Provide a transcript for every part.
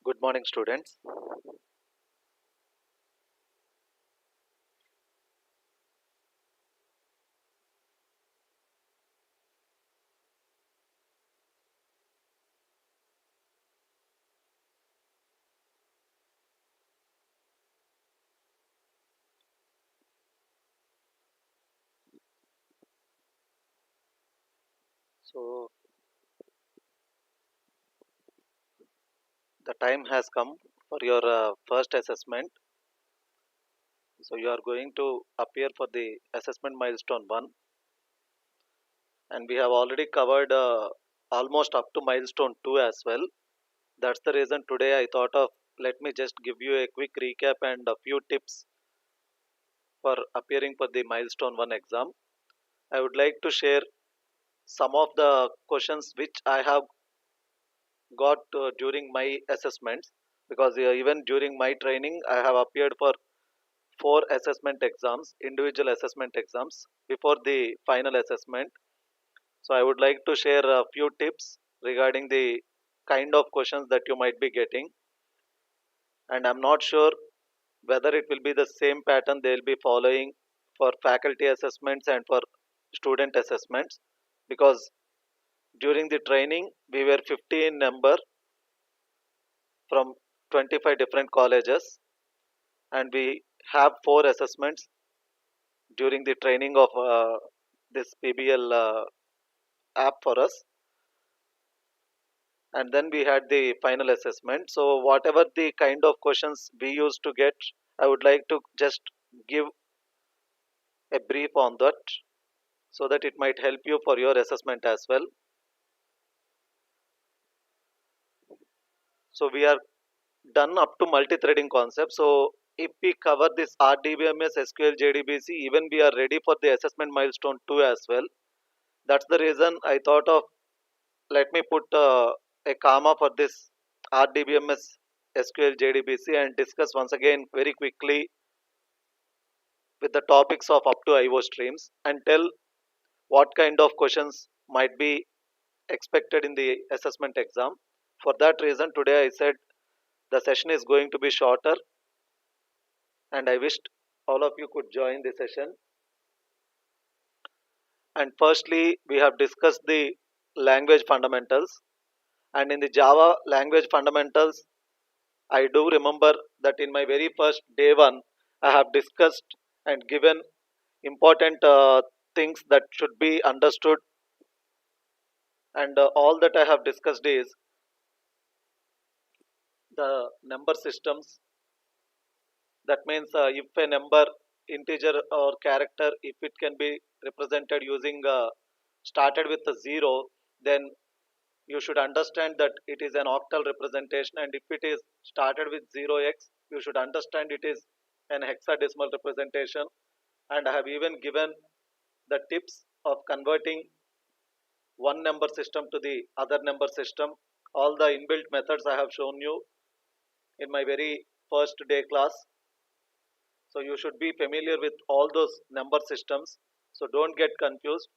Good morning, students. So, the time has come for your first assessment. So, you are going to appear for the assessment milestone 1, and we have already covered almost up to milestone 2 as well. That's the reason today I thought of let me just give you a quick recap and a few tips for appearing for the milestone 1 exam. I would like to share some of the questions which I have got during my assessments because even during my training I have appeared for 4 assessment exams, individual assessment exams before the final assessment. So I would like to share a few tips regarding the kind of questions that you might be getting, and I'm not sure whether it will be the same pattern they will be following for faculty assessments and for student assessments, because during the training we were 50 in number from 25 different colleges, and we have 4 assessments during the training of this PBL app for us, and then we had the final assessment. So whatever the kind of questions we used to get, I would like to just give a brief on that so that it might help you for your assessment as well. So we are done up to multi-threading concept. So if we cover this RDBMS, SQL, JDBC, even we are ready for the assessment milestone 2 as well. That's the reason I thought of let me put a comma for this RDBMS, SQL, JDBC and discuss once again very quickly with the topics of up to IO streams and tell what kind of questions might be expected in the assessment exam. For that reason, today I said the session is going to be shorter, and I wished all of you could join the session. And firstly, we have discussed the language fundamentals. And in the Java language fundamentals, I do remember that in my very first day one, I have discussed and given important things that should be understood, and all that I have discussed is the number systems. That means if a number, integer or character, if it can be represented using started with a 0, then you should understand that it is an octal representation, and if it is started with 0x, you should understand it is an hexadecimal representation. And I have even given the tips of converting one number system to the other number system. All the inbuilt methods I have shown you in my very first day class. So you should be familiar with all those number systems. So don't get confused.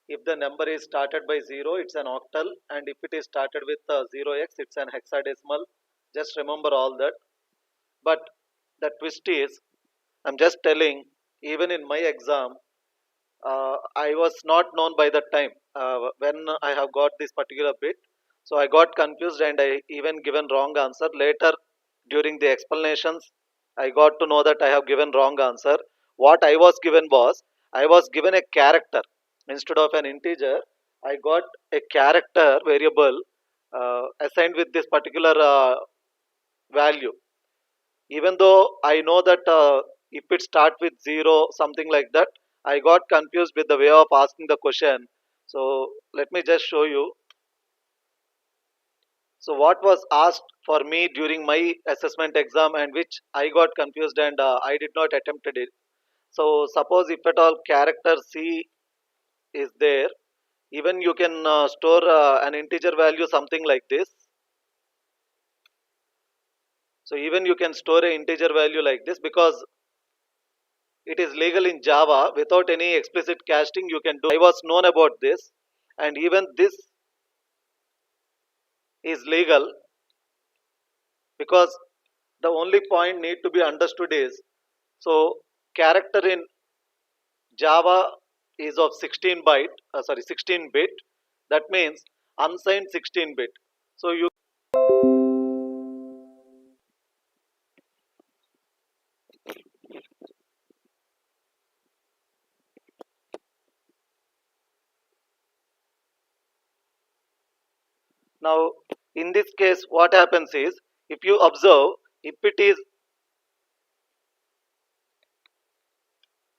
If the number is started by 0, it's an octal, and if it is started with 0x, it's an hexadecimal. Just remember all that. But the twist is, I'm just telling, even in my exam, I was not known by that time when I have got this particular bit. So I got confused and I even given wrong answer. Later, during the explanations, I got to know that I have given wrong answer. What I was given was, I was given a character instead of an integer. I got a character variable assigned with this particular value. Even though I know that if it start with 0, something like that, I got confused with the way of asking the question. So let me just show you. So what was asked for me during my assessment exam, and which I got confused and I did not attempted it. So suppose if at all character C is there, even you can store an integer value something like this. So even you can store an integer value like this, because it is legal in Java without any explicit casting. You can do. I was known about this, and even this is legal, because the only point need to be understood is, so character in Java is of 16 bit. That means unsigned 16 bit. So you now, in this case, what happens is, if you observe, if it is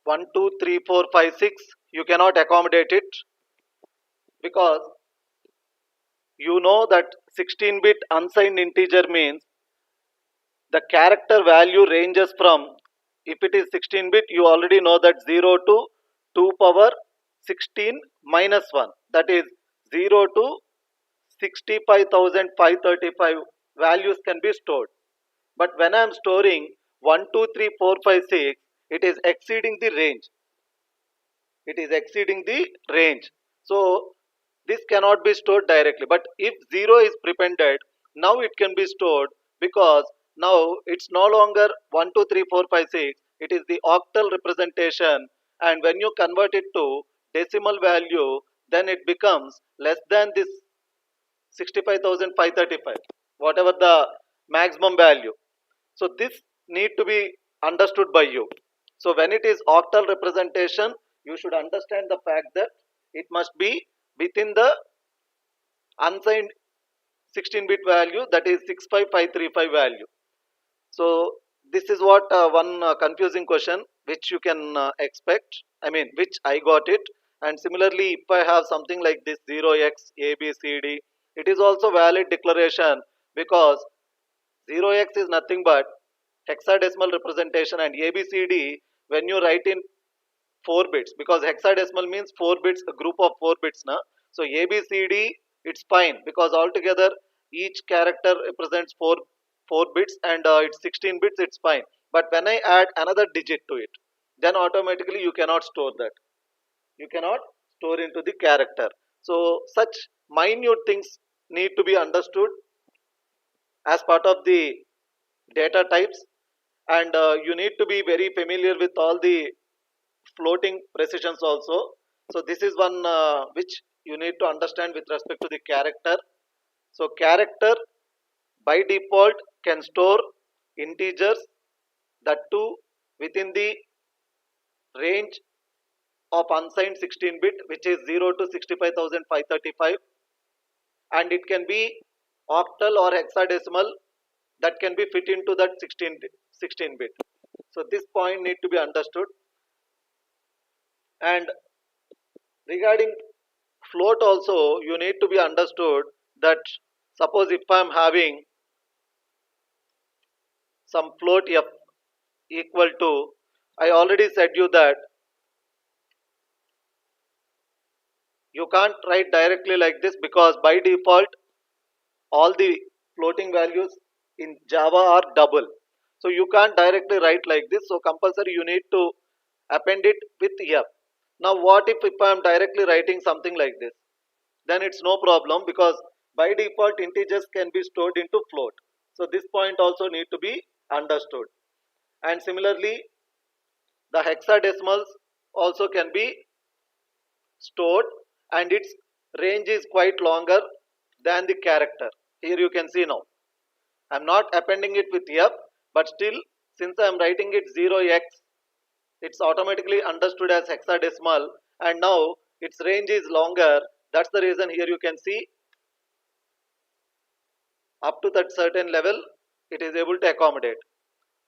1 2 3 4 5 6, you cannot accommodate it, because you know that 16 bit unsigned integer means the character value ranges from, if it is 16 bit, you already know that 0 to 2 power 16 minus 1, that is 0 to 65,535 values can be stored. But when I am storing 1 2 3 4 5 6, it is exceeding the range. It is exceeding the range. So this cannot be stored directly. But if 0 is prepended, now it can be stored, because now it's no longer 1 2 3 4 5 6. It is the octal representation, and when you convert it to decimal value, then it becomes less than this 65,535, whatever the maximum value. So this need to be understood by you. So when it is octal representation, you should understand the fact that it must be within the unsigned 16 bit value, that is 65535 value. So this is what one confusing question which you can expect, I mean which I got it. And similarly, if I have something like this 0x abcd, it is also valid declaration, because 0x is nothing but hexadecimal representation, and abcd, when you write in 4 bits, because hexadecimal means 4 bits, a group of 4 bits na. So abcd, it's fine, because altogether each character represents 4 bits, and it's 16 bits, it's fine. But when I add another digit to it, then automatically you cannot store that, you cannot store into the character. So such minute things need to be understood as part of the data types. And you need to be very familiar with all the floating precisions also. So this is one which you need to understand with respect to the character. So character by default can store integers, that too within the range of unsigned 16 bit, which is 0 to 65,535, and it can be octal or hexadecimal, that can be fit into that 16 bit. So this point need to be understood. And regarding float also, you need to be understood that, suppose if I am having some float f equal to, I already said you that you can't write directly like this, because by default all the floating values in Java are double. So you can't directly write like this, so compulsory you need to append it with f. Now what if I am directly writing something like this, then it's no problem, because by default integers can be stored into float. So this point also need to be understood. And similarly, the hexadecimals also can be stored, and its range is quite longer than the character. Here you can see, now I'm not appending it with f, but still, since I'm writing it 0x, it's automatically understood as hexadecimal, and now its range is longer. That's the reason here you can see up to that certain level it is able to accommodate.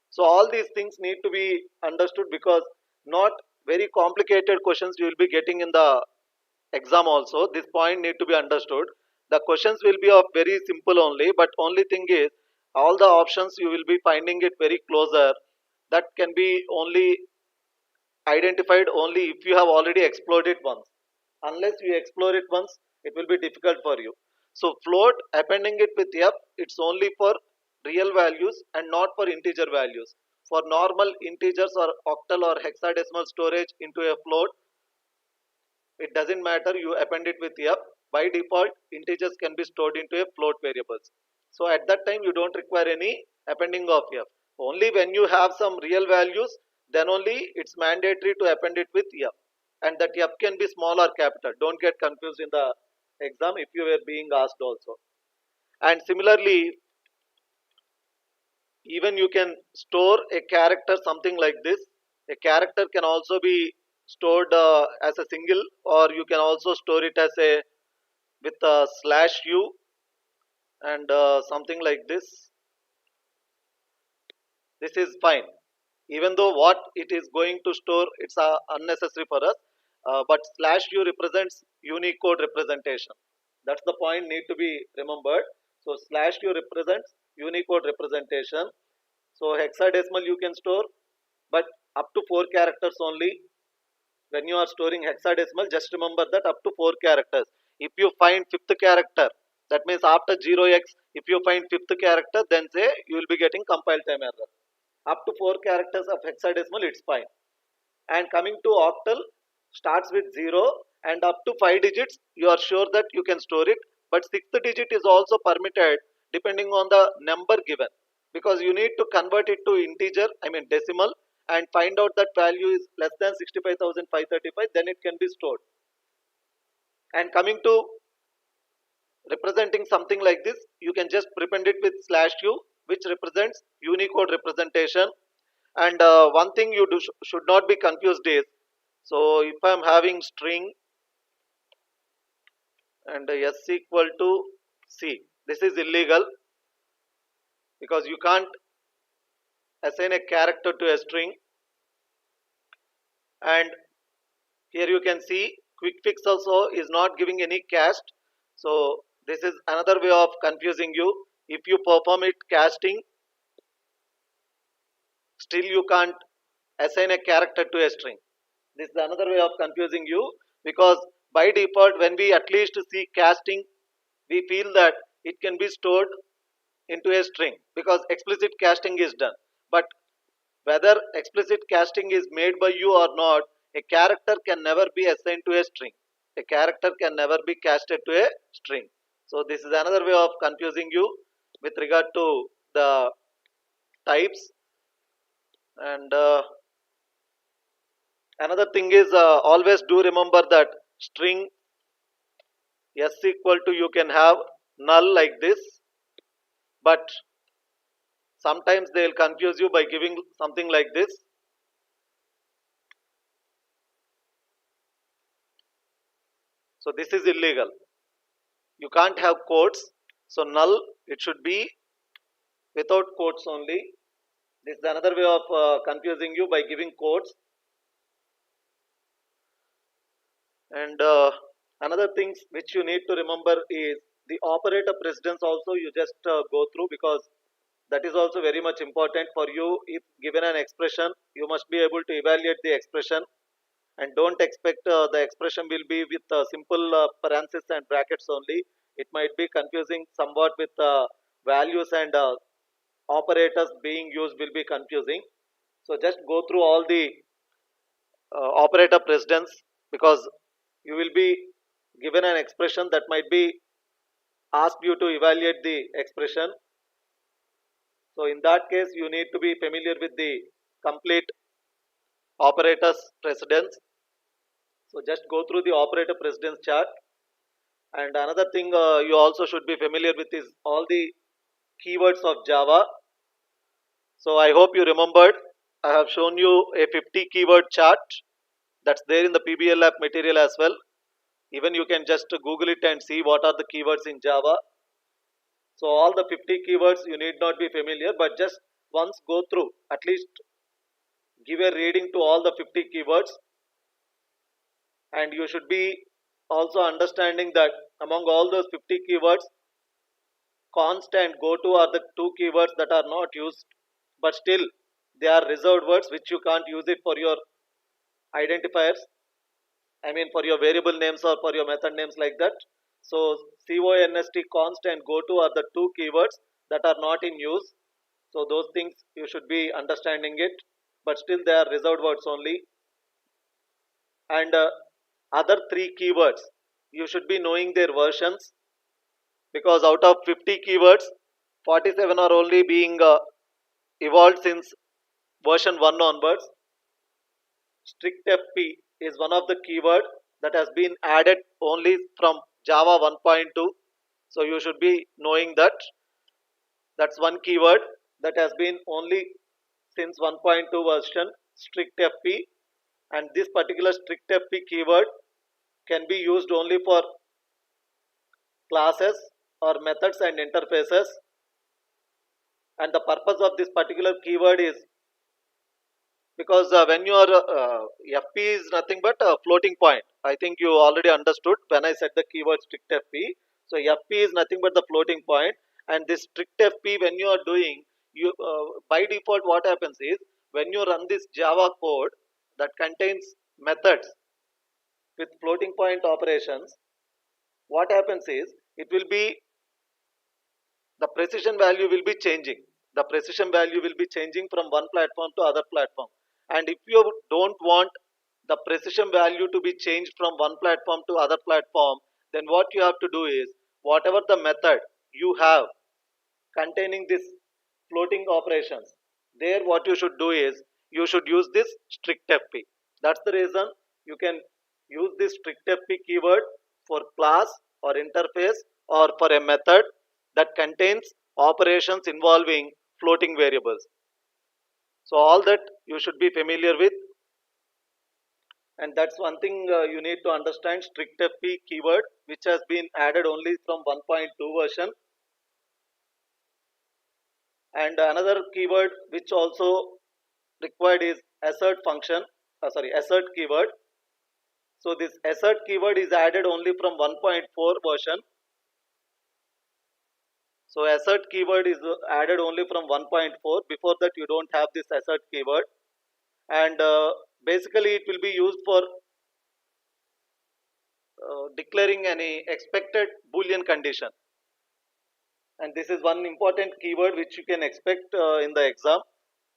So all these things need to be understood, because not very complicated questions you will be getting in the exam also. This point need to be understood. The questions will be of very simple only, but only thing is, all the options you will be finding it very closer. That can be only identified only if you have already explored it once. Unless you explore it once, it will be difficult for you. So float, appending it with f, it's only for real values and not for integer values. For normal integers or octal or hexadecimal storage into a float, it doesn't matter, you append it with f. by default integers can be stored into a float variables. So at that time you don't require any appending of f. Only when you have some real values, then only it's mandatory to append it with f, and that f can be small or capital. Don't get confused in the exam if you were being asked also. And similarly, even you can store a character something like this. A character can also be stored as a single, or you can also store it as a with a slash u, and something like this. This is fine, even though what it is going to store, it's unnecessary for us, but slash u represents unicode representation. That's the point need to be remembered. So slash u represents unicode representation. So hexadecimal you can store, but up to 4 characters only. When you are storing hexadecimal, just remember that up to 4 characters. If you find fifth character, that means after 0x, if you find fifth character, then say you will be getting compile time error. Up to 4 characters of hexadecimal, it's fine. And coming to octal, starts with 0 and up to 5 digits, you are sure that you can store it, but sixth digit is also permitted depending on the number given, because you need to convert it to integer, I mean decimal, and find out that value is less than 65,535, then it can be stored. And coming to representing something like this, you can just prepend it with slash u, which represents unicode representation. And one thing you should not be confused is, so if I'm having string and s equal to c, this is illegal, because you can't assign a character to a string. And here you can see quick fix also is not giving any cast. So this is another way of confusing you. If you perform it casting, still you can't assign a character to a string. This is another way of confusing you, because by default when we at least see casting, we feel that it can be stored into a string because explicit casting is done. But whether explicit casting is made by you or not, a character can never be assigned to a string. A character can never be casted to a string. So this is another way of confusing you with regard to the types. And another thing is, always do remember that string s equal to, you can have null like this, but sometimes they will confuse you by giving something like this. So this is illegal. You can't have quotes. So null, it should be without quotes only. This is another way of confusing you by giving quotes. And another things which you need to remember is the operator precedence also you just go through, because that is also very much important for you. If given an expression, you must be able to evaluate the expression, and don't expect the expression will be with simple parentheses and brackets only. It might be confusing somewhat with values, and operators being used will be confusing. So just go through all the operator precedence, because you will be given an expression that might be asked you to evaluate the expression. So in that case, you need to be familiar with the complete operators precedence. So just go through the operator precedence chart. And another thing you also should be familiar with is all the keywords of Java. So I hope you remembered. I have shown you a 50 keyword chart that's there in the PBL lab material as well. Even you can just Google it and see what are the keywords in Java. So all the 50 keywords you need not be familiar, but just once go through, at least give a reading to all the 50 keywords. And you should be also understanding that among all those 50 keywords, const and goto are the two keywords that are not used, but still they are reserved words which you can't use it for your identifiers. I mean for your variable names or for your method names like that. So const and goto are the two keywords that are not in use. So those things you should be understanding it, but still they are reserved words only. And other three keywords you should be knowing their versions, because out of 50 keywords, 47 are only being evolved since version 1 onwards. Strict FP is one of the keyword that has been added only from Java 1.2. So you should be knowing that. That's one keyword that has been only since 1.2 version, strict FP. And this particular strict FP keyword can be used only for classes or methods and interfaces. And the purpose of this particular keyword is because when you are FP is nothing but a floating point. I think you already understood when I said the keyword strict FP. So FP is nothing but the floating point, and this strict FP, when you are doing, you by default what happens is, when you run this Java code that contains methods with floating point operations, what happens is it will be, the precision value will be changing. The precision value will be changing from one platform to other platform. And if you don't want the precision value to be changed from one platform to other platform, then what you have to do is, whatever the method you have containing this floating operations, there what you should do is, you should use this strict FP. That's the reason you can use this strict FP keyword for class or interface or for a method that contains operations involving floating variables. So all that you should be familiar with, and that's one thing you need to understand, strict FP keyword, which has been added only from 1.2 version. And another keyword which also required is assert function, assert keyword. So this assert keyword is added only from 1.4 version. So assert keyword is added only from 1.4. Before that you don't have this assert keyword, and basically it will be used for declaring any expected boolean condition. And this is one important keyword which you can expect in the exam.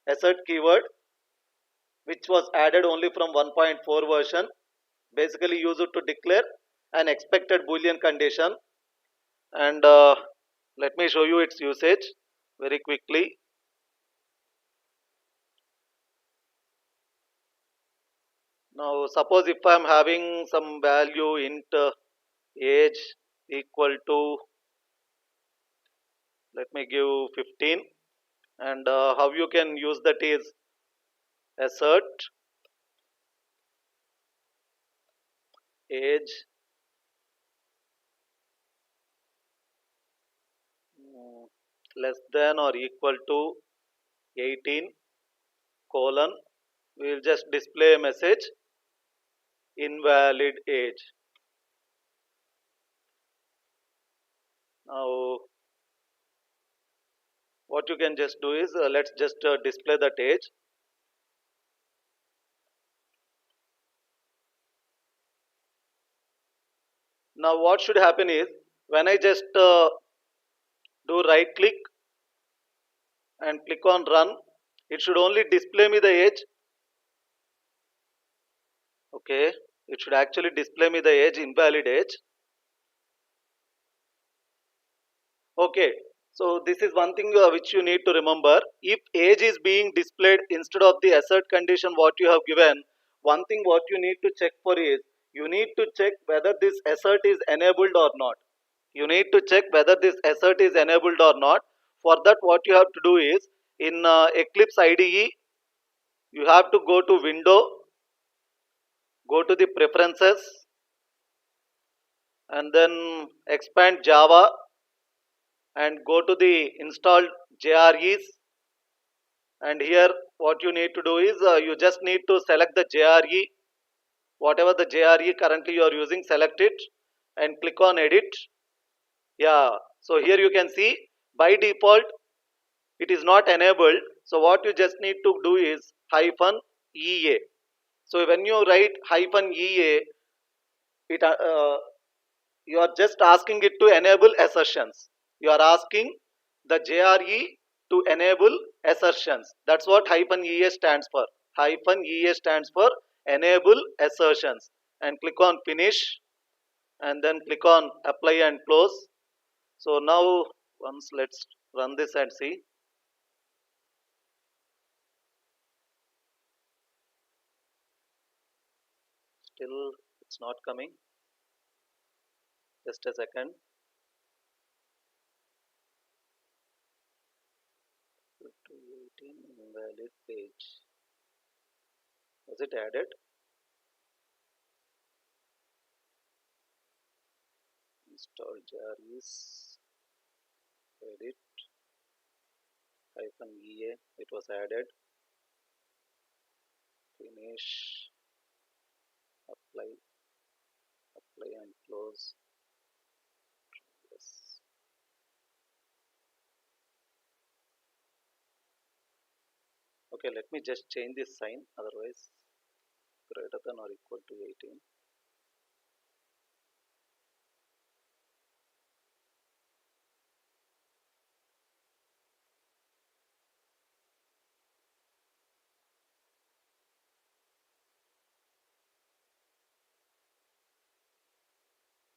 Assert keyword, which was added only from 1.4 version, basically used to declare an expected boolean condition. And let me show you its usage very quickly. Now suppose if I am having some value int age equal to, let me give 15, and how you can use that is assert age less than or equal to 18 colon, we will just display a message invalid age. Now what you can just do is, let's just display that age. Now what should happen is, when I just do right click and click on run, it should only display me the age. Okay, it should actually display me the age, invalid age. Okay, so this is one thing which you need to remember. If age is being displayed instead of the assert condition what you have given, one thing what you need to check for is, you need to check whether this assert is enabled or not. You need to check whether this assert is enabled or not. For that what you have to do is, in Eclipse IDE, you have to go to window, go to the preferences, and then expand Java and go to the installed JREs. And here what you need to do is, you just need to select the JRE, whatever the JRE currently you are using, select it and click on edit. Yeah, so here you can see by default it is not enabled. So what you just need to do is -EA. So when you write -EA, it you are just asking it to enable assertions. You are asking the JRE to enable assertions. That's what -EA stands for. -EA stands for enable assertions. And click on finish. and then click on apply and close. So now once let's run this and see. Still it's not coming. Just a second. 218 invalid page. Was it added? Install Jaris. Edit -ea. It was added. Finish. Apply. Apply and close. Yes. Okay, let me just change this sign, otherwise greater than or equal to 18.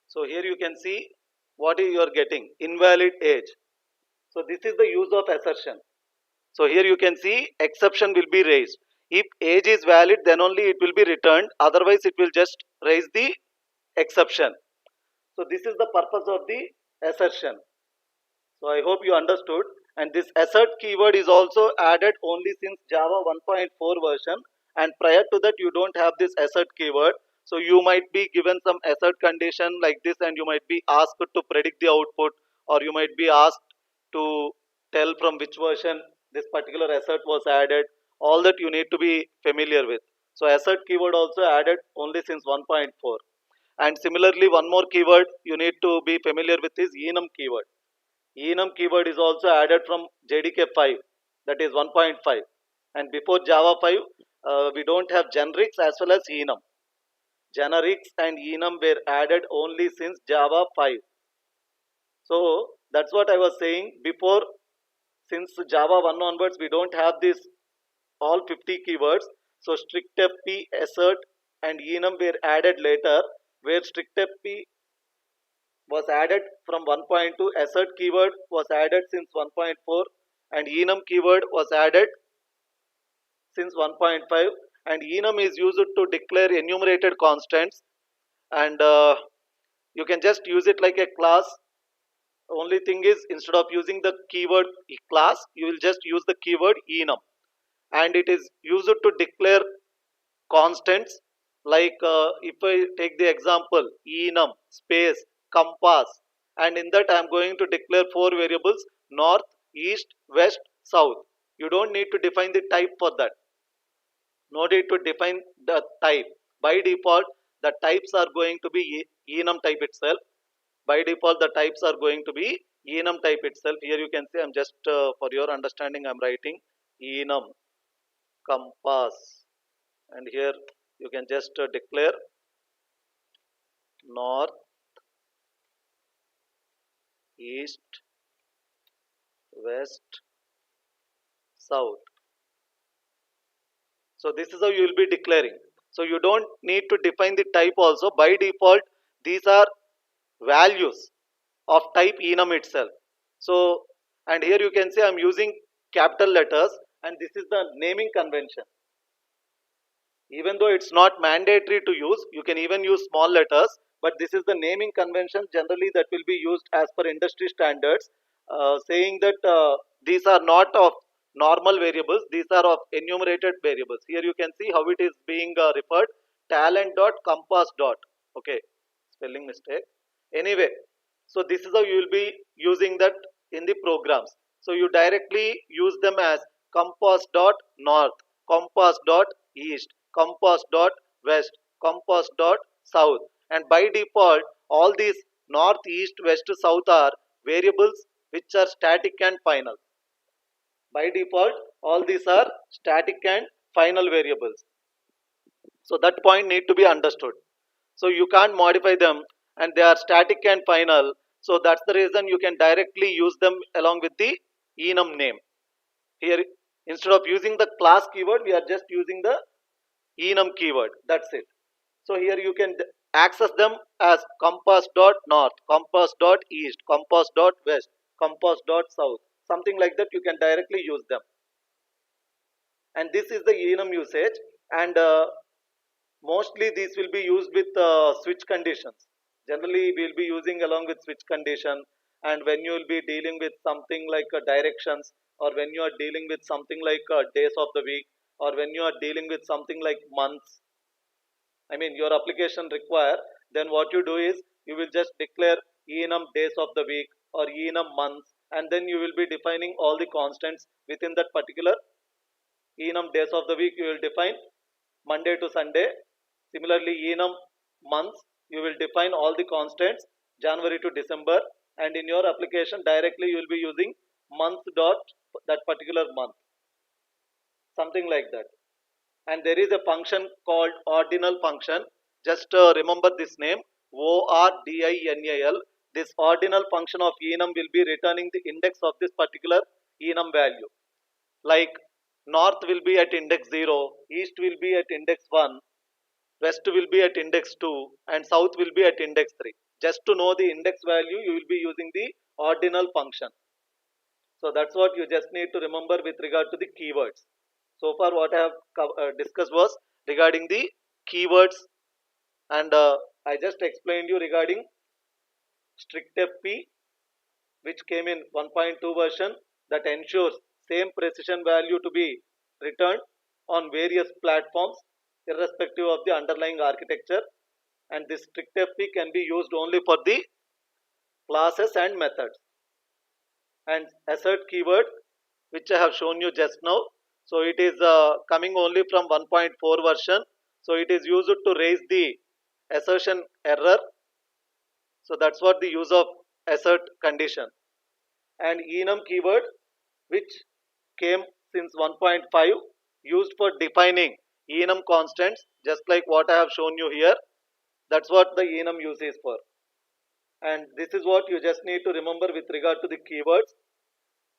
So here you can see what you are getting, invalid age. So this is the use of assertion. So here you can see exception will be raised. If age is valid, then only it will be returned. Otherwise, it will just raise the exception. So this is the purpose of the assertion. So I hope you understood. And this assert keyword is also added only since Java 1.4 version. And prior to that, you don't have this assert keyword. So you might be given some assert condition like this, and you might be asked to predict the output, or you might be asked to tell from which version this particular assert was added. All that you need to be familiar with. So assert keyword also added only since 1.4. And similarly, one more keyword you need to be familiar with is enum keyword. Enum keyword is also added from JDK 5, that is 1.5. And before Java 5, we don't have generics as well as enum. Generics and enum were added only since Java 5. So that's what I was saying before. Since Java 1 onwards, we don't have this all 50 keywords. So strictfp, assert, and enum were added later, where strictfp was added from 1.2, assert keyword was added since 1.4, and enum keyword was added since 1.5. And enum is used to declare enumerated constants, and you can just use it like a class. Only thing is, instead of using the keyword class, you will just use the keyword enum, and it is used to declare constants. Like if I take the example enum space compass, and in that I am going to declare four variables: north, east, west, south. You don't need to define the type for that. No need to define the type. By default, the types are going to be enum type itself. By default, the types are going to be enum type itself. Here you can see, I'm just for your understanding, I'm writing enum compass, and here you can just declare north, east, west, south. So this is how you will be declaring. So you don't need to define the type also. By default, these are values of type enum itself. So, and here you can say I'm using capital letters, and this is the naming convention. Even though it's not mandatory to use, you can even use small letters, but this is the naming convention generally that will be used as per industry standards, saying that these are not of normal variables, these are of enumerated variables. Here you can see how it is being referred, talent dot compass dot. Okay, spelling mistake. Anyway, so this is how you will be using that in the programs. So you directly use them as compass dot north, compass dot east, compass dot west, compass dot south. And by default, all these north, east, west, south are variables which are static and final. By default, all these are static and final variables. So that point need to be understood. So you can't modify them, and they are static and final. So that's the reason you can directly use them along with the enum name. Here, instead of using the class keyword, we are just using the enum keyword. That's it. So here you can access them as compass dot north, compass dot east, compass dot west, compass dot south, something like that. You can directly use them, and this is the enum usage. And mostly these will be used with switch conditions. Generally we'll be using along with switch condition, and when you will be dealing with something like directions, or when you are dealing with something like days of the week, or when you are dealing with something like months, I mean your application require, then what you do is you will just declare enum days of the week or enum months, and then you will be defining all the constants within that particular enum days of the week. You will define Monday to Sunday. Similarly, enum months, you will define all the constants January to December, and in your application directly you will be using month dot that particular month, something like that. And there is a function called ordinal function. Just remember this name, ORDINAL. This ordinal function of enum will be returning the index of this particular enum value. Like north will be at index 0, east will be at index 1, west will be at index 2, and south will be at index 3. Just to know the index value, you will be using the ordinal function. So that's what you just need to remember with regard to the keywords. So far what I have discussed was regarding the keywords, and I just explained you regarding strictfp, which came in 1.2 version, that ensures same precision value to be returned on various platforms irrespective of the underlying architecture. And this strictfp can be used only for the classes and methods. And assert keyword, which I have shown you just now, so it is coming only from 1.4 version, so it is used to raise the assertion error. So that's what the use of assert condition. And enum keyword, which came since 1.5, used for defining enum constants, just like what I have shown you here. That's what the enum use is for. And this is what you just need to remember with regard to the keywords.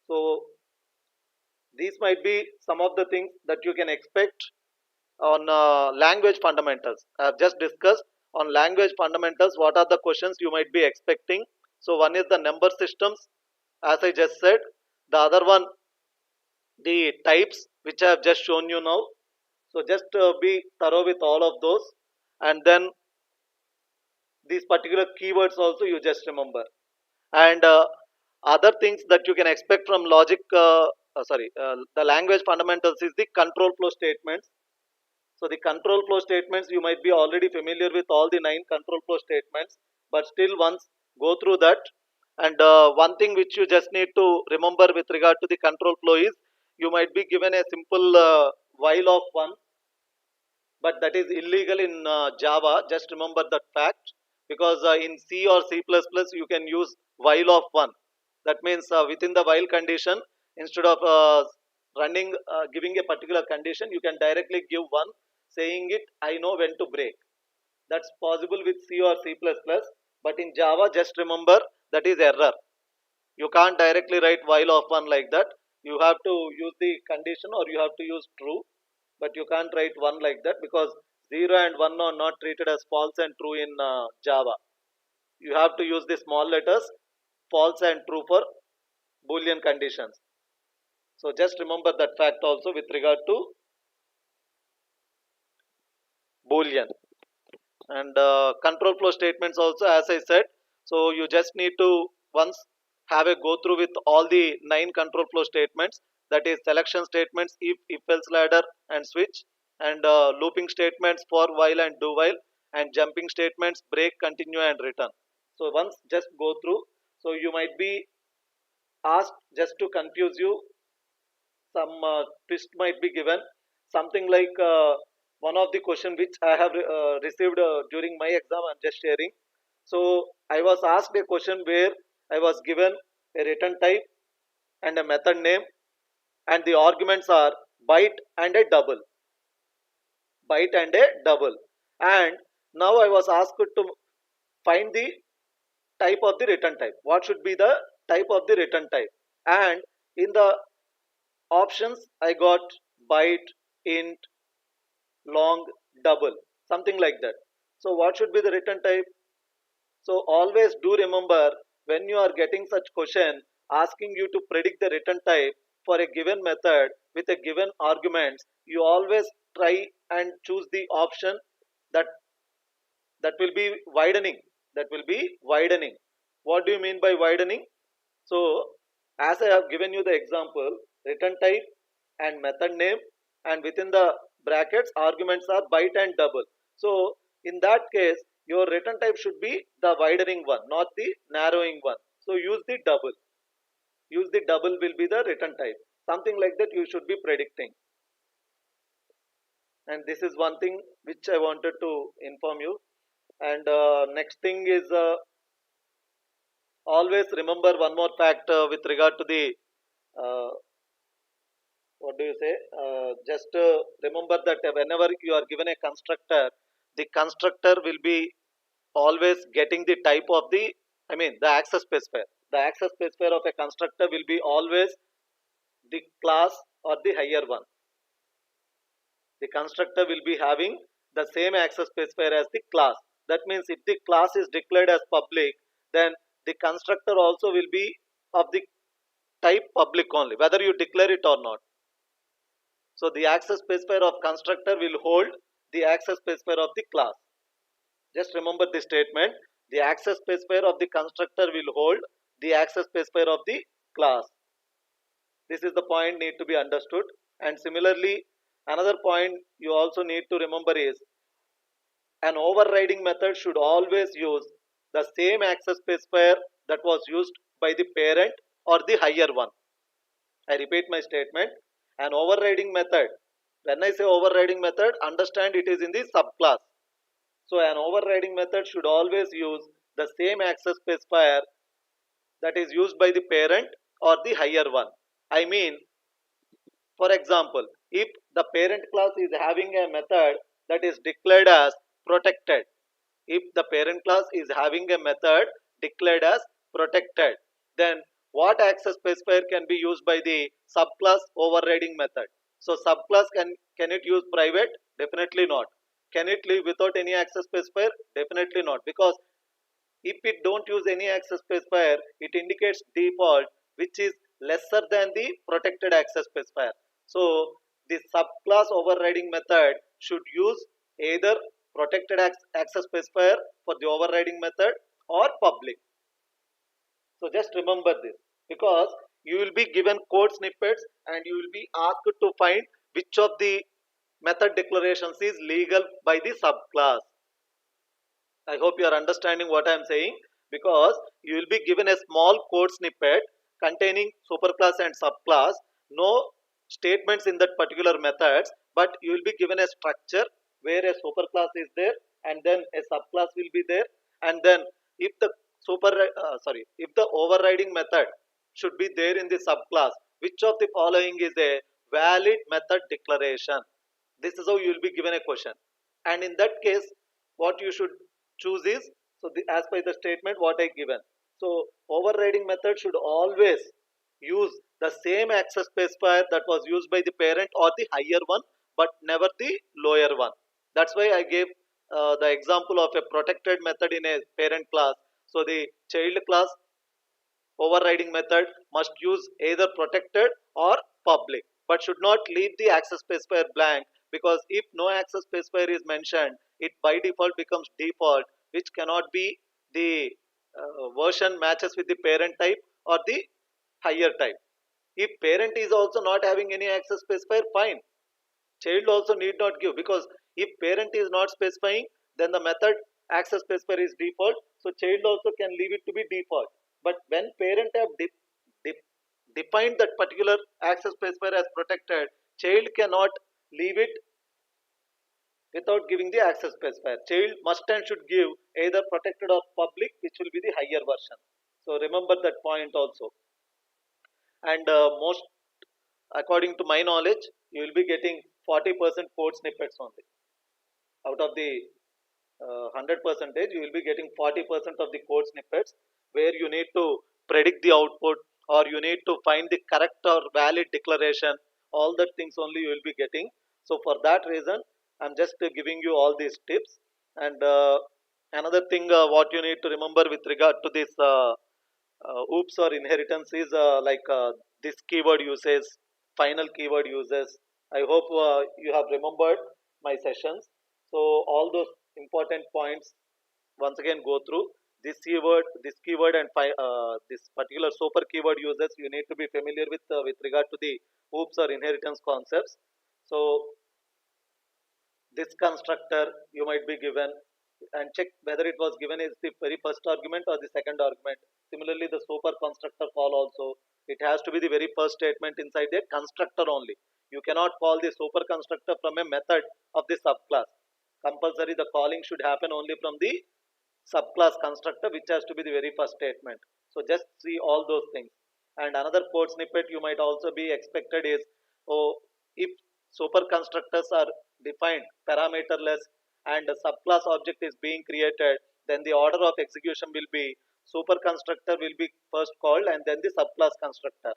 So these might be some of the things that you can expect on language fundamentals. I have just discussed on language fundamentals what are the questions you might be expecting. So one is the number systems, as I just said. The other one, the types, which I have just shown you now. So just be thorough with all of those, and then these particular keywords also you just remember. And other things that you can expect from logic, the language fundamentals is the control flow statements. So the control flow statements, you might be already familiar with all the 9 control flow statements, but still once go through that. And one thing which you just need to remember with regard to the control flow is you might be given a simple while of 1, but that is illegal in Java. Just remember that fact, because in C or C++ you can use while of 1. That means within the while condition, instead of giving a particular condition, you can directly give 1, saying it, I know when to break. That's possible with C or C++, but in Java, just remember that is error. You can't directly write while of 1 like that. You have to use the condition, or you have to use true, but you can't write 1 like that, because 0 and 1 are not treated as false and true in Java. You have to use the small letters false and true for Boolean conditions. So just remember that fact also with regard to Boolean. And control flow statements also, as I said. So you just need to once have a go through with all the 9 control flow statements, that is selection statements, if else ladder and switch, and looping statements for while and do while, and jumping statements, break, continue, and return. So once just go through. So you might be asked, just to confuse you, some twist might be given, something like one of the question which I have received during my exam, I'm just sharing. So I was asked a question where I was given a return type and a method name, and the arguments are byte and a double, byte and a double. And now I was asked to find the type of the return type, what should be the type of the return type. And in the options I got byte, int, long, double, something like that. So what should be the return type? So always do remember, when you are getting such question asking you to predict the return type for a given method with a given arguments, you always try and choose the option that will be widening. That will be widening. What do you mean by widening? So as I have given you the example, return type and method name, and within the brackets arguments are byte and double. So in that case, your return type should be the widening one, not the narrowing one. So use the double. Use the double will be the return type. Something like that you should be predicting. And this is one thing which I wanted to inform you. And next thing is, always remember one more fact with regard to the, uh, what do you say, just remember that whenever you are given a constructor, the constructor will be always getting the type of the, I mean the access specifier. The access specifier of a constructor will be always the class or the higher one. The constructor will be having the same access specifier as the class. That means if the class is declared as public, then the constructor also will be of the type public only, whether you declare it or not. So the access specifier of constructor will hold the access specifier of the class. Just remember this statement. The access specifier of the constructor will hold the access specifier of the class. This is the point need to be understood. And similarly, another point you also need to remember is, an overriding method should always use the same access specifier that was used by the parent or the higher one. I repeat my statement. An overriding method, when I say overriding method, understand it is in the subclass. So an overriding method should always use the same access specifier that is used by the parent or the higher one. I mean, for example, if the parent class is having a method that is declared as protected, if the parent class is having a method declared as protected, then what access specifier can be used by the subclass overriding method? So subclass, can it use private? Definitely not. Can it live without any access specifier? Definitely not, because if it don't use any access specifier, it indicates default, which is lesser than the protected access specifier. So the subclass overriding method should use either protected access specifier for the overriding method or public. So just remember this, because you will be given code snippets and you will be asked to find which of the method declarations is legal by the subclass. I hope you are understanding what I am saying, because you will be given a small code snippet containing superclass and subclass, no statements in that particular methods, but you will be given a structure where a superclass is there and then a subclass will be there, and then if the if the overriding method should be there in the subclass, which of the following is a valid method declaration? This is how you will be given a question, and in that case, what you should choose is, so as per the statement what I given. So overriding method should always use the same access specifier that was used by the parent or the higher one, but never the lower one. That's why I gave the example of a protected method in a parent class. So the child class overriding method must use either protected or public, but should not leave the access specifier blank, because if no access specifier is mentioned, it by default becomes default, which cannot be the version matches with the parent type or the higher type. If parent is also not having any access specifier, fine, child also need not give, because if parent is not specifying, then the method access specifier is default, so child also can leave it to be default. But when parent have def- defined that particular access specifier as protected, child cannot leave it without giving the access specifier. Child must and should give either protected or public, which will be the higher version. So remember that point also. And most, according to my knowledge, you will be getting 40% code snippets only. Out of the 100 percentage, you will be getting 40% of the code snippets, where you need to predict the output, or you need to find the correct or valid declaration. All that things only you will be getting. So for that reason, I'm just giving you all these tips. And another thing what you need to remember with regard to this oops or inheritance is this keyword uses, final keyword uses. I hope you have remembered my sessions. So all those important points once again go through. This keyword and this particular super keyword uses you need to be familiar with regard to the oops or inheritance concepts. So this constructor you might be given, and check whether it was given as the very first argument or the second argument. Similarly, the super constructor call also, it has to be the very first statement inside the constructor only. You cannot call the super constructor from a method of the subclass. Compulsory the calling should happen only from the subclass constructor, which has to be the very first statement. So just see all those things. And another code snippet you might also be expected is, oh, if super constructors are defined parameterless and a subclass object is being created, then the order of execution will be super constructor will be first called and then the subclass constructor.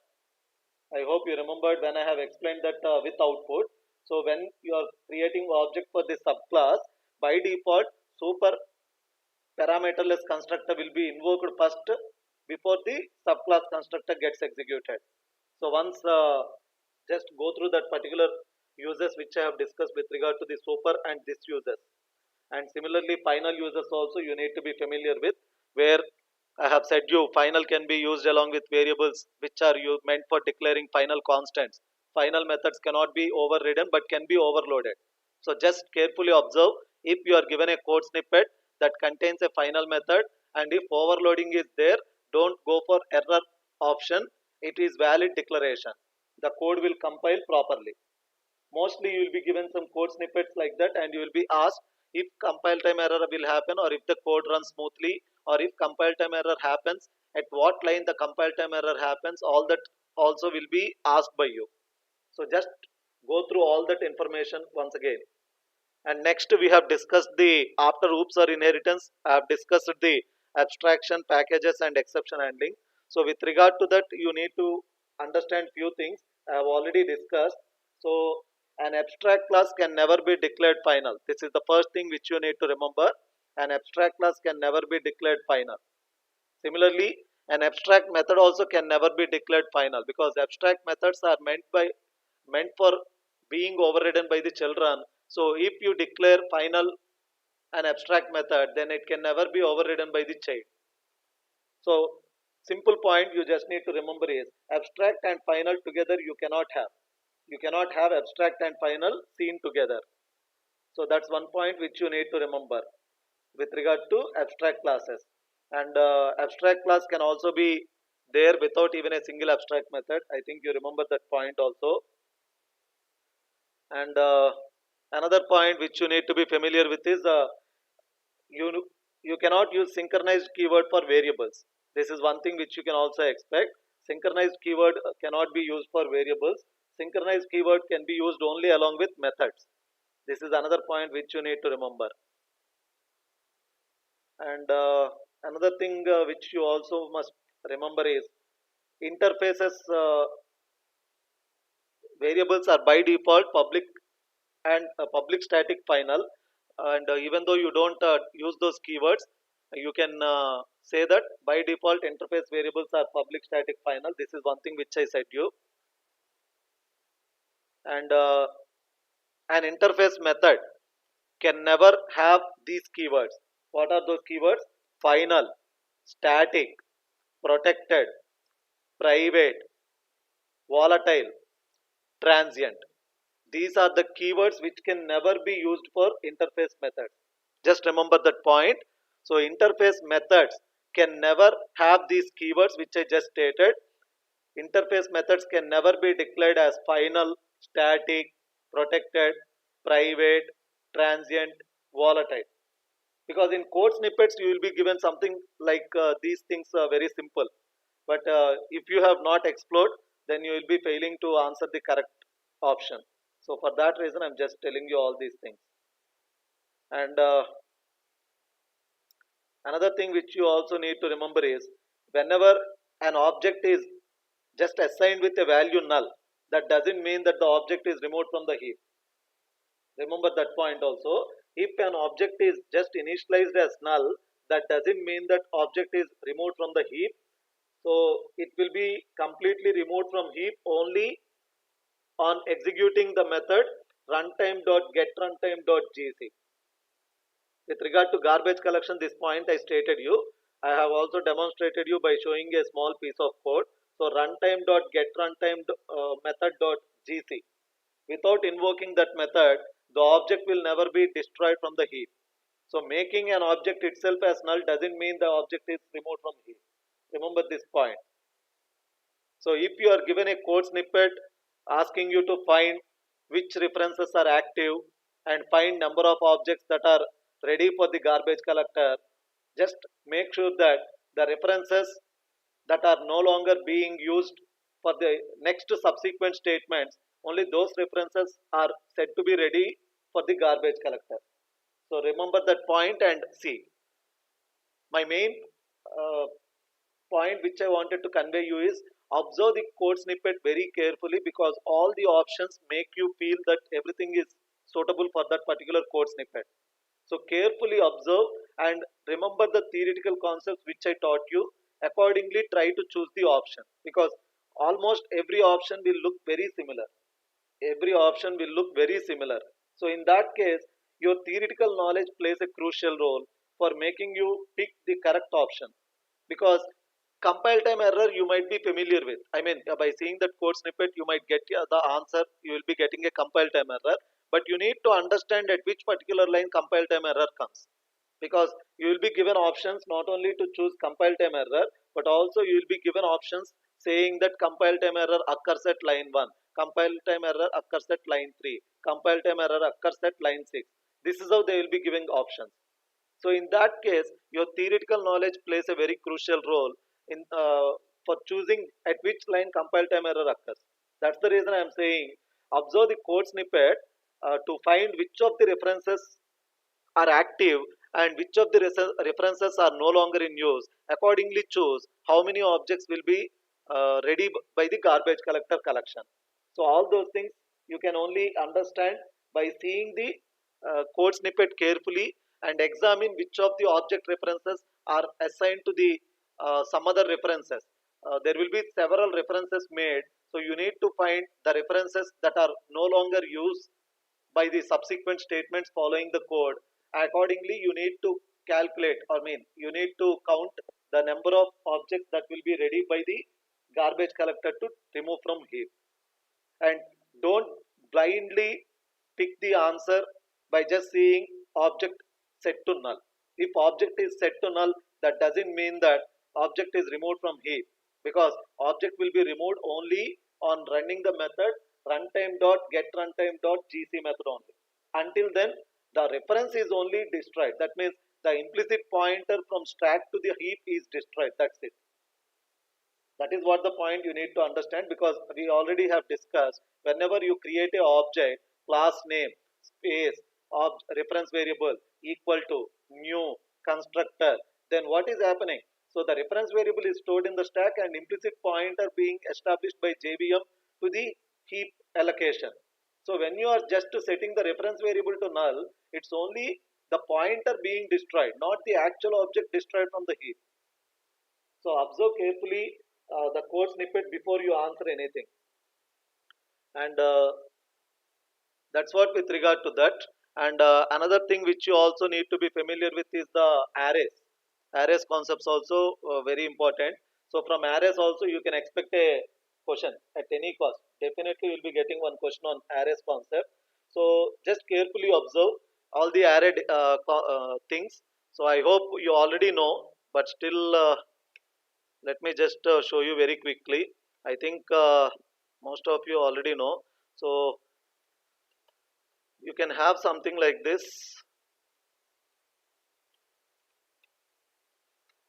I hope you remembered when I have explained that with output. So when you are creating object for the subclass, by default super parameterless constructor will be invoked first before the subclass constructor gets executed. So once just go through that particular uses which I have discussed with regard to the super and this uses. And similarly final uses also you need to be familiar with, where I have said you final can be used along with variables which are you meant for declaring final constants. Final methods cannot be overridden but can be overloaded. So just carefully observe, if you are given a code snippet that contains a final method and if overloading is there, don't go for error option. It is valid declaration. The code will compile properly. Mostly you will be given some code snippets like that and you will be asked if compile time error will happen or if the code runs smoothly, or if compile time error happens, at what line the compile time error happens, all that also will be asked by you. So just go through all that information once again. And next we have discussed the after oops or inheritance, I have discussed the abstraction, packages and exception handling. So with regard to that you need to understand few things I have already discussed. So an abstract class can never be declared final. This is the first thing which you need to remember. An abstract class can never be declared final. Similarly, an abstract method also can never be declared final, because abstract methods are meant for being overridden by the children. So if you declare final an abstract method, then it can never be overridden by the child. So simple point you just need to remember is abstract and final together you cannot have. You cannot have abstract and final seen together. So that's one point which you need to remember with regard to abstract classes. And abstract class can also be there without even a single abstract method. I think you remember that point also. And another point which you need to be familiar with is you you cannot use synchronized keyword for variables. This is one thing which you can also expect. Synchronized keyword cannot be used for variables. Synchronized keyword can be used only along with methods. This is another point which you need to remember. And another thing which you also must remember is interfaces variables are by default public and public static final. And even though you don't use those keywords, you can say that by default interface variables are public static final. This is one thing which I said you. And an interface method can never have these keywords. What are those keywords? Final, static, protected, private, volatile, transient. These are the keywords which can never be used for interface methods. Just remember that point. So interface methods can never have these keywords which I just stated. Interface methods can never be declared as final, static, protected, private, transient, volatile. Because in code snippets you will be given something like these things are very simple. But if you have not explored, then you will be failing to answer the correct option. So for that reason I'm just telling you all these things. And another thing which you also need to remember is whenever an object is just assigned with a value null, that doesn't mean that the object is removed from the heap. Remember that point also. If an object is just initialized as null, that doesn't mean that object is removed from the heap. So it will be completely removed from heap only on executing the method runtime.getRuntime.gc. With regard to garbage collection, this point I stated you. I have also demonstrated you by showing a small piece of code. So runtime.getRuntime method.gc. Without invoking that method, the object will never be destroyed from the heap. So making an object itself as null doesn't mean the object is removed from heap. Remember this point. So if you are given a code snippet asking you to find which references are active and find number of objects that are ready for the garbage collector, just make sure that the references that are no longer being used for the next subsequent statements, only those references are said to be ready for the garbage collector. So remember that point and see. My main uh, point which I wanted to convey you is observe the code snippet very carefully, because all the options make you feel that everything is suitable for that particular code snippet. So carefully observe and remember the theoretical concepts which I taught you. Accordingly, try to choose the option, because almost every option will look very similar. Every option will look very similar. So in that case, your theoretical knowledge plays a crucial role for making you pick the correct option, because compile time error you might be familiar with. I mean, by seeing that code snippet you might get the answer, you will be getting a compile time error, but you need to understand at which particular line compile time error comes, because you will be given options not only to choose compile time error, but also you will be given options saying that compile time error occurs at line 1, compile time error occurs at line 3, compile time error occurs at line 6. This is how they will be giving options. So in that case, your theoretical knowledge plays a very crucial role in for choosing at which line compile time error occurs. That's the reason I am saying observe the code snippet to find which of the references are active and which of the references are no longer in use. Accordingly, choose how many objects will be ready by the garbage collector collection. So all those things you can only understand by seeing the code snippet carefully and examine which of the object references are assigned to the some other references. There will be several references made, so you need to find the references that are no longer used by the subsequent statements following the code. Accordingly, you need to calculate, you need to count the number of objects that will be ready by the garbage collector to remove from heap. And don't blindly pick the answer by just seeing object set to null. If object is set to null, that doesn't mean that object is removed from heap, because object will be removed only on running the method runtime.getRuntime.gc method only. Until then, the reference is only destroyed. That means the implicit pointer from stack to the heap is destroyed. That's it. That is what the point you need to understand, because we already have discussed whenever you create a object, class name space reference variable equal to new constructor, then what is happening? So the reference variable is stored in the stack and implicit pointer being established by JVM to the heap allocation. So when you are just setting the reference variable to null, it's only the pointer being destroyed, not the actual object destroyed from the heap. So observe carefully the code snippet before you answer anything. And that's what with regard to that. And another thing which you also need to be familiar with is the arrays. Arrays concepts also very important. So from arrays also you can expect a question at any cost. Definitely you will be getting one question on arrays concept. So just carefully observe all the array things. So I hope you already know, but still let me just show you very quickly. I think most of you already know. So you can have something like this.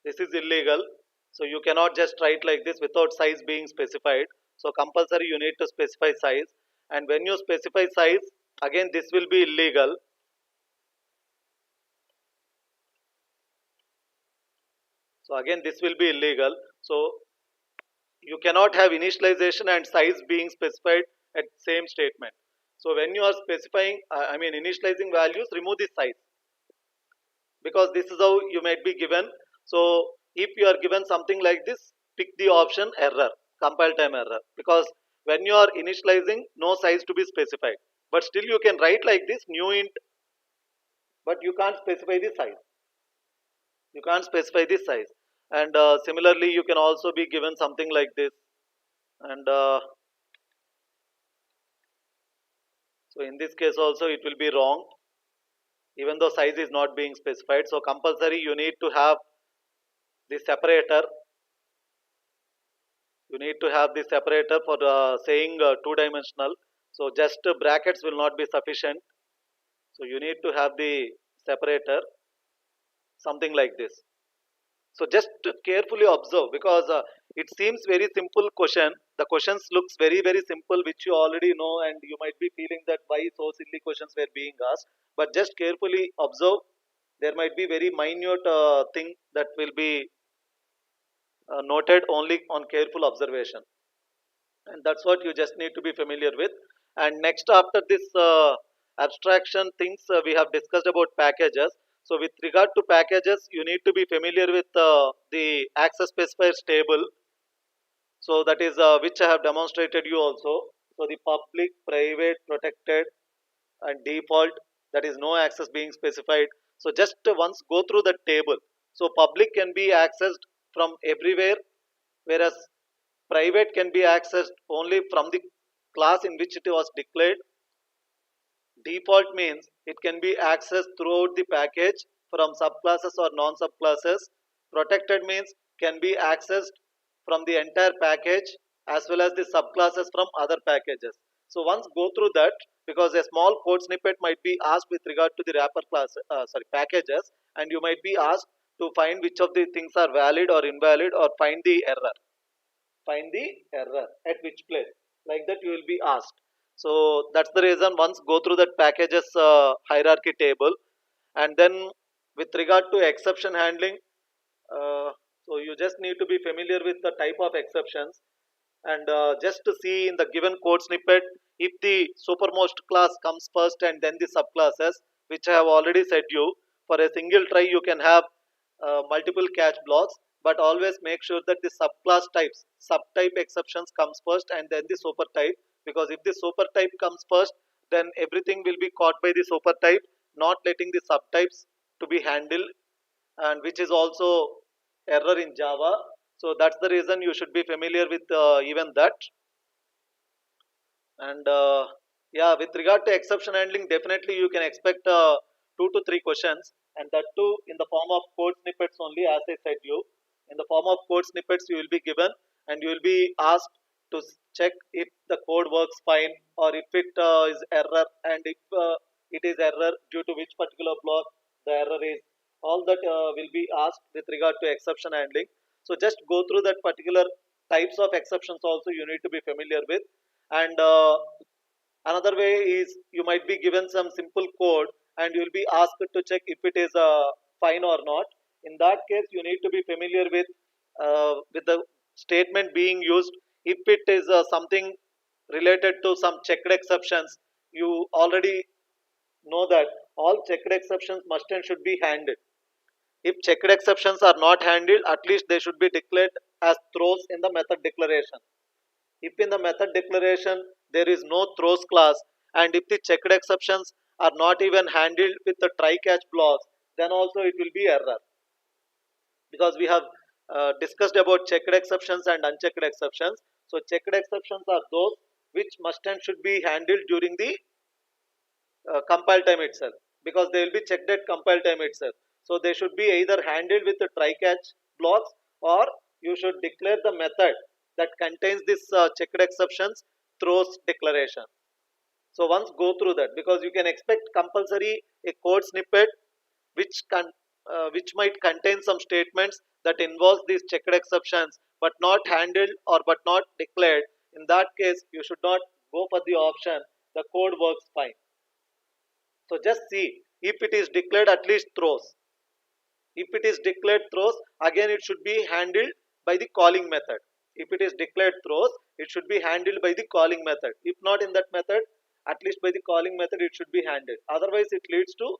This is illegal, so you cannot just write like this without size being specified. So compulsory you need to specify size, and when you specify size, again this will be illegal. So again this will be illegal. So you cannot have initialization and size being specified at same statement. So when you are specifying, I mean initializing values, remove this size, because this is how you might be given. So if you are given something like this, pick the option error, compile time error, because when you are initializing, no size to be specified. But still you can write like this new int, but you can't specify the size. You can't specify the size. And similarly, you can also be given something like this. And so in this case also it will be wrong, even though size is not being specified. So compulsory you need to have the separator. You need to have the separator for saying two-dimensional. So just brackets will not be sufficient. So you need to have the separator, something like this. So just to carefully observe, because it seems very simple question. The questions looks very simple, which you already know, and you might be feeling that why so silly questions were being asked. But just carefully observe. There might be very minute thing that will be noted only on careful observation, and that's what you just need to be familiar with. And next, after this abstraction things, we have discussed about packages. So with regard to packages, you need to be familiar with the access specifiers table. So that is which I have demonstrated you also. So the public, private, protected, and default, that is no access being specified. So just once go through the table. So public can be accessed from everywhere, whereas private can be accessed only from the class in which it was declared. Default means it can be accessed throughout the package from subclasses or non-subclasses. Protected means can be accessed from the entire package as well as the subclasses from other packages. So once go through that, because a small code snippet might be asked with regard to the wrapper class, packages, and you might be asked to find which of the things are valid or invalid, or find the error. Find the error at which place, like that you will be asked. So that's the reason, once go through that packages hierarchy table. And then with regard to exception handling, so you just need to be familiar with the type of exceptions. And just to see in the given code snippet, if the supermost class comes first and then the subclasses, which I have already said you, for a single try you can have multiple catch blocks, but always make sure that the subclass types, subtype exceptions comes first and then the super type, because if the super type comes first, then everything will be caught by the super type, not letting the subtypes to be handled, and which is also error in Java. So that's the reason you should be familiar with even that. And yeah, with regard to exception handling, definitely you can expect 2 to 3 questions, and that too in the form of code snippets only, as I said you. In the form of code snippets, you will be given, and you will be asked to check if the code works fine, or if it is error, and if it is error due to which particular block the error is. All that will be asked with regard to exception handling. So just go through that particular types of exceptions also you need to be familiar with. And another way is you might be given some simple code, and you will be asked to check if it is fine or not. In that case, you need to be familiar with the statement being used. If it is something related to some checked exceptions, you already know that all checked exceptions must and should be handled. If checked exceptions are not handled, at least they should be declared as throws in the method declaration. If in the method declaration there is no throws class, and if the checked exceptions are not even handled with the try catch blocks, then also it will be error, because we have discussed about checked exceptions and unchecked exceptions. So checked exceptions are those which must and should be handled during the compile time itself, because they will be checked at compile time itself. So they should be either handled with the try catch blocks, or you should declare the method that contains this checked exceptions throws declaration. So once go through that, because you can expect compulsory a code snippet which might contain some statements that involves these checked exceptions but not handled or but not declared. In that case, you should not go for the option the code works fine. So just see if it is declared at least throws. If it is declared throws, again it should be handled by the calling method. If it is declared throws, it should be handled by the calling method. If not in that method, at least by the calling method it should be handled. Otherwise it leads to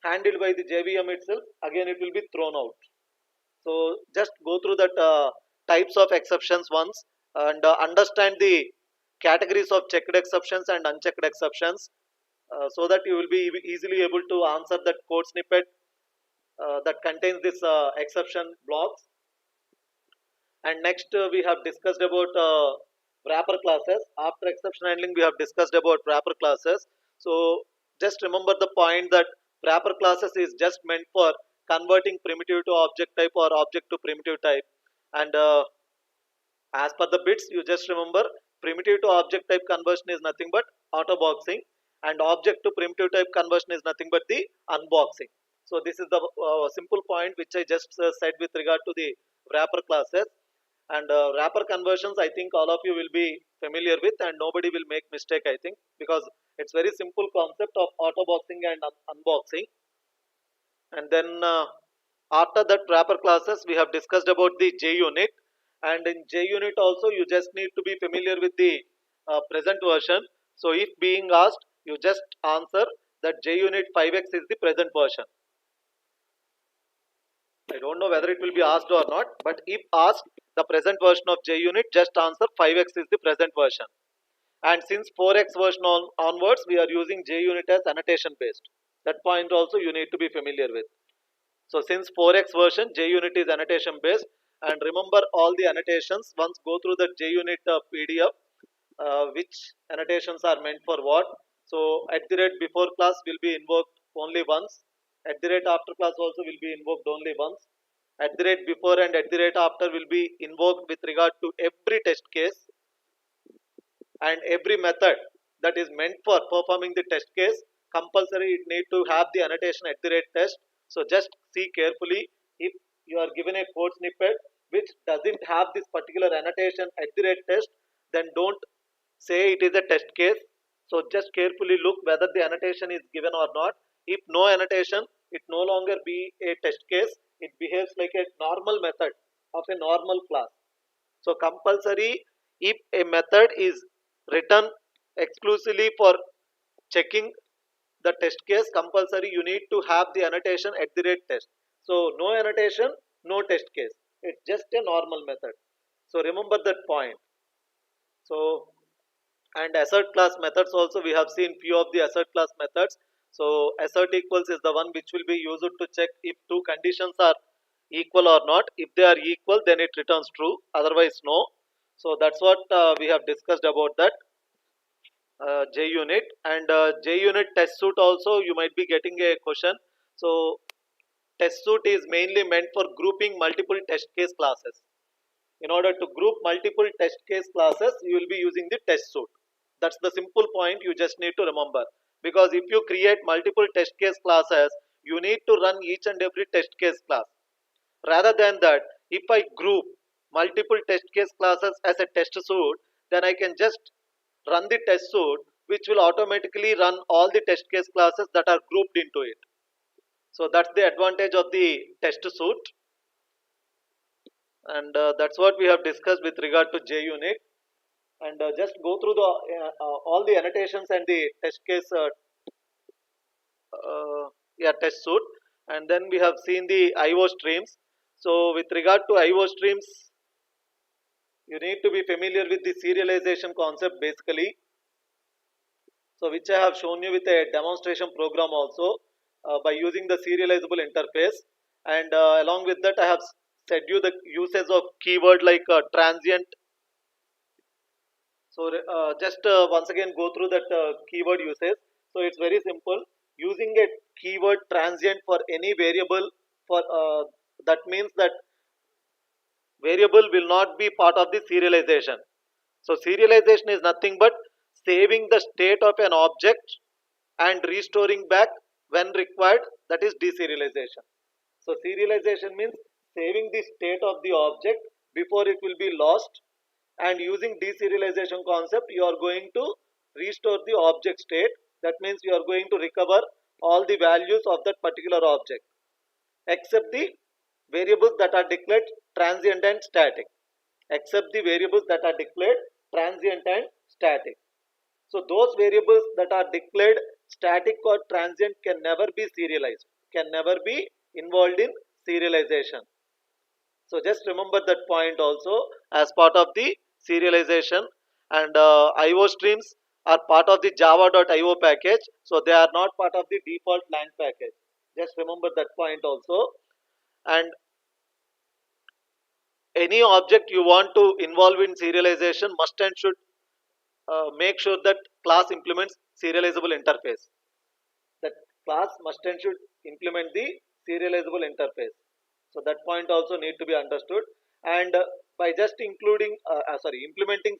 handled by the JVM itself, again it will be thrown out. So just go through that types of exceptions once, and understand the categories of checked exceptions and unchecked exceptions, so that you will be easily able to answer that code snippet that contains this exception blocks. And next we have discussed about wrapper classes. After exception handling we have discussed about wrapper classes. So just remember the point that wrapper classes is just meant for converting primitive to object type or object to primitive type. And as per the bits, you just remember primitive to object type conversion is nothing but auto boxing, and object to primitive type conversion is nothing but the unboxing. So this is the simple point which I just said with regard to the wrapper classes. And wrapper conversions, I think all of you will be familiar with, and nobody will make mistake, I think, because it's very simple concept of auto boxing and unboxing. And then after that wrapper classes, we have discussed about the JUnit. And in JUnit also you just need to be familiar with the present version. So if being asked, you just answer that JUnit 5x is the present version. I don't know whether it will be asked or not, but if asked the present version of JUnit, just answer 5x is the present version. And since 4x version onwards, we are using JUnit as annotation based. That point also you need to be familiar with. So since 4x version, JUnit is annotation based, and remember all the annotations. Once go through the JUnit PDF, which annotations are meant for what. So at the rate before class will be invoked only once. At the rate after class also will be invoked only once. At the rate before and at the rate after will be invoked with regard to every test case, and every method that is meant for performing the test case, compulsory it need to have the annotation at the rate test. So just see carefully, if you are given a code snippet which doesn't have this particular annotation at the rate test, then don't say it is a test case. So just carefully look whether the annotation is given or not. If no annotation, it no longer be a test case, it behaves like a normal method of a normal class. So compulsory, if a method is written exclusively for checking the test case, compulsory you need to have the annotation at the rate test. So no annotation, no test case, it's just a normal method. So remember that point. So, and assert class methods also, we have seen few of the assert class methods. So assert equals is the one which will be used to check if two conditions are equal or not. If they are equal, then it returns true, otherwise no. So that's what we have discussed about that JUnit. And JUnit test suite also you might be getting a question. So test suite is mainly meant for grouping multiple test case classes. In order to group multiple test case classes, you will be using the test suite. That's the simple point you just need to remember. Because if you create multiple test case classes, you need to run each and every test case class. Rather than that, if I group multiple test case classes as a test suite, then I can just run the test suite, which will automatically run all the test case classes that are grouped into it. So that's the advantage of the test suite. And that's what we have discussed with regard to JUnit. And just go through the all the annotations and the test case test suite. And then we have seen the IO streams. So with regard to IO streams, you need to be familiar with the serialization concept basically. So which I have shown you with a demonstration program also, by using the serializable interface. And along with that I have said you the uses of keyword like transient. So just once again go through that keyword uses. So it's very simple. Using a keyword transient for any variable, for that means that variable will not be part of the serialization. So serialization is nothing but saving the state of an object and restoring back when required, that is deserialization. So serialization means saving the state of the object before it will be lost, and using deserialization concept you are going to restore the object state. That means you are going to recover all the values of that particular object except the variables that are declared transient and static. Except the variables that are declared transient and static. So those variables that are declared static or transient can never be serialized, can never be involved in serialization. So just remember that point also as part of the serialization. And IO streams are part of the java.io package, so they are not part of the default lang package. Just remember that point also. And any object you want to involve in serialization must and should make sure that class implements serializable interface. That class must and should implement the serializable interface. So that point also need to be understood. And by just implementing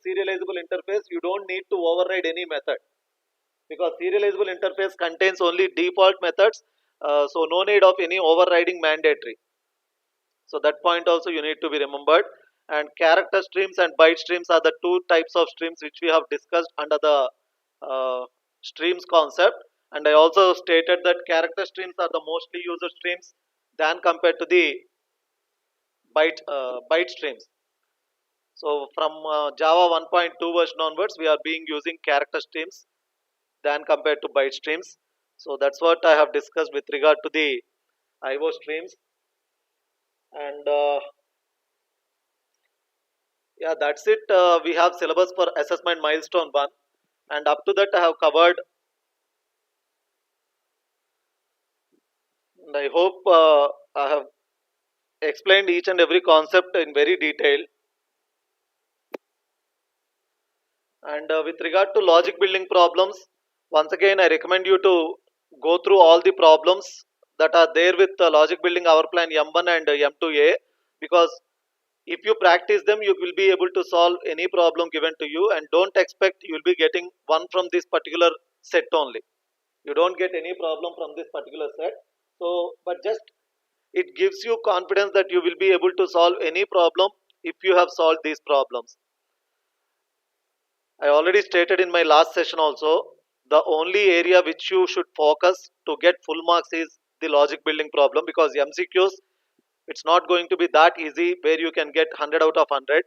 serializable interface, you don't need to override any method, because serializable interface contains only default methods. So no need of any overriding mandatory. So that point also you need to be remembered. And character streams and byte streams are the two types of streams which we have discussed under the streams concept. And I also stated that character streams are the mostly used streams than compared to the byte streams. So from Java 1.2 version onwards, we are being using character streams than compared to byte streams. So that's what I have discussed with regard to the IO streams. And yeah, that's it. We have syllabus for assessment milestone 1, and up to that I have covered. And I hope I have explained each and every concept in very detail. And with regard to logic building problems, once again I recommend you to go through all the problems that are there with logic building our plan M1 and M2A, because if you practice them you will be able to solve any problem given to you, and don't expect you will be getting one from this particular set only. You don't get any problem from this particular set. So but just it gives you confidence that you will be able to solve any problem if you have solved these problems. I already stated in my last session also, the only area which you should focus to get full marks is the logic building problem, because MCQs, it's not going to be that easy where you can get 100 out of 100.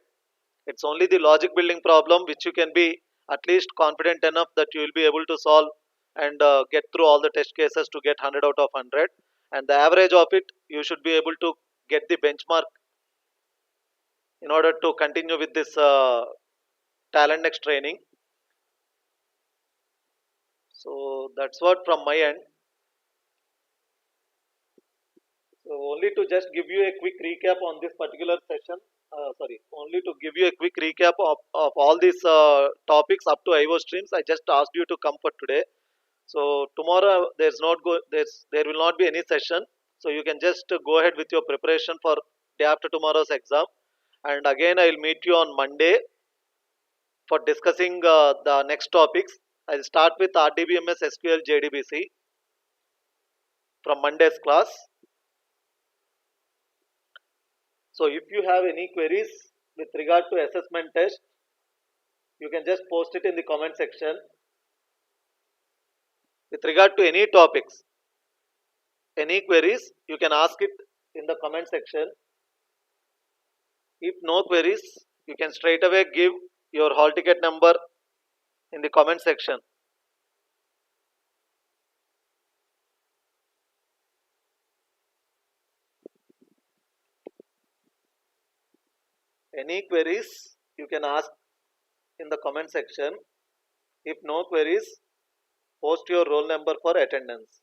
It's only the logic building problem which you can be at least confident enough that you will be able to solve and get through all the test cases to get 100 out of 100. And the average of it, you should be able to get the benchmark in order to continue with this talent next training. So that's what from my end. So only to just give you a quick recap on this particular session. Only to give you a quick recap of all these topics up to IO streams. I just asked you to come for today. So tomorrow there will not be any session. So you can just go ahead with your preparation for day after tomorrow's exam. And again, I will meet you on Monday for discussing the next topics. I'll start with RDBMS SQL JDBC from Monday's class. So if you have any queries with regard to assessment test, you can just post it in the comment section. With regard to any topics, any queries, you can ask it in the comment section. If no queries, you can straight away give your hall ticket number in the comment section. Any queries, you can ask in the comment section. If no queries, post your roll number for attendance.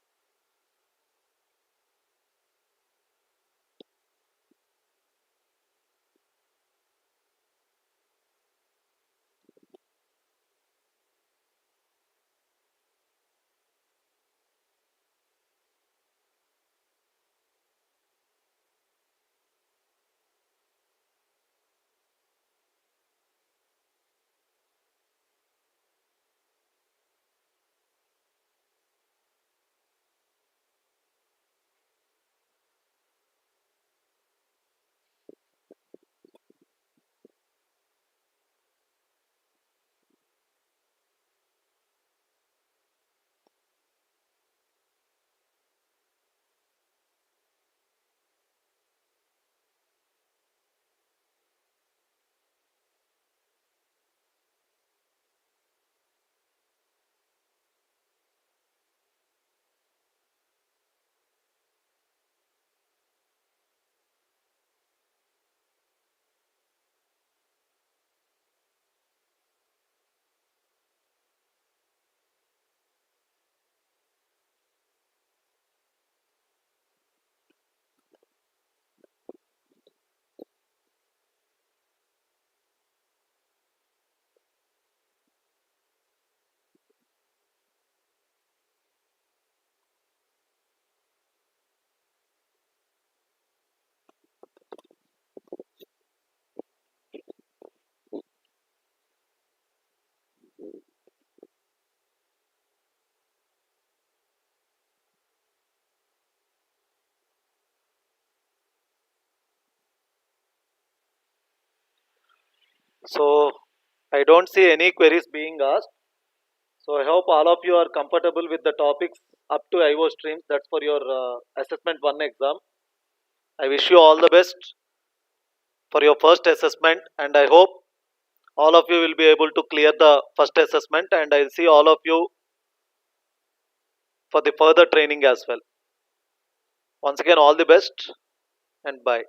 So I don't see any queries being asked. So I hope all of you are comfortable with the topics up to IO streams. That's for your assessment 1 exam. I wish you all the best for your first assessment, and I hope all of you will be able to clear the first assessment, and I'll see all of you for the further training as well. Once again, all the best and bye.